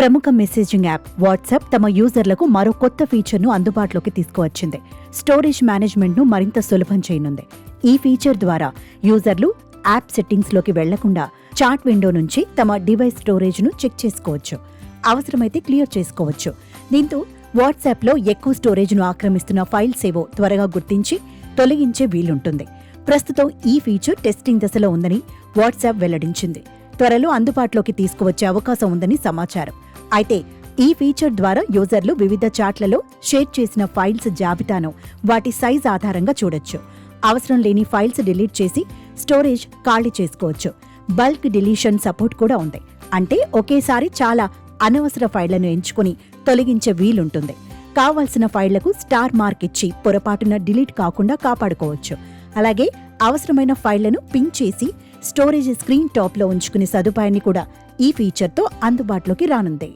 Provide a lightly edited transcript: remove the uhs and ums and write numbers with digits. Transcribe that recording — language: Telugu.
ప్రముఖ మెసేజింగ్ యాప్ వాట్సాప్ తమ యూజర్లకు మరో కొత్త ఫీచర్ను అందుబాటులోకి తీసుకువచ్చింది. స్టోరేజ్ మేనేజ్మెంట్ను మరింత సులభం చేయనుంది. ఈ ఫీచర్ ద్వారా యూజర్లు యాప్ సెట్టింగ్స్లోకి వెళ్లకుండా చాట్ విండో నుంచి తమ డివైస్ స్టోరేజ్ను చెక్ చేసుకోవచ్చు. అవసరమైతే క్లియర్ చేసుకోవచ్చు. దీంతో వాట్సాప్లో ఎక్కువ స్టోరేజ్ను ఆక్రమిస్తున్న ఫైల్స్ ఏవో త్వరగా గుర్తించి తొలగించే వీలుంటుంది. ప్రస్తుతం ఈ ఫీచర్ టెస్టింగ్ దశలో ఉందని వాట్సాప్ వెల్లడించింది. త్వరలో అందుబాటులోకి తీసుకువచ్చే అవకాశం ఉందని సమాచారం. అయితే ఈ ఫీచర్ ద్వారా యూజర్లు వివిధ చాట్లలో షేర్ చేసిన ఫైల్స్ జాబితాను వాటి సైజ్ ఆధారంగా చూడొచ్చు. అవసరం లేని ఫైల్స్ డిలీట్ చేసి స్టోరేజ్ ఖాళీ చేసుకోవచ్చు. బల్క్ డిలీషన్ సపోర్ట్ కూడా ఉంది. అంటే ఒకేసారి చాలా అనవసర ఫైళ్లను ఎంచుకుని తొలగించే వీలుంటుంది. కావాల్సిన ఫైళ్లకు స్టార్ మార్క్ ఇచ్చి పొరపాటున డిలీట్ కాకుండా కాపాడుకోవచ్చు. అలాగే అవసరమైన ఫైళ్లను పిన్ చేసి స్టోరేజ్ స్క్రీన్ టాప్లో ఉంచుకునే సదుపాయాన్ని కూడా ఈ ఫీచర్తో అందుబాటులోకి రానుంది.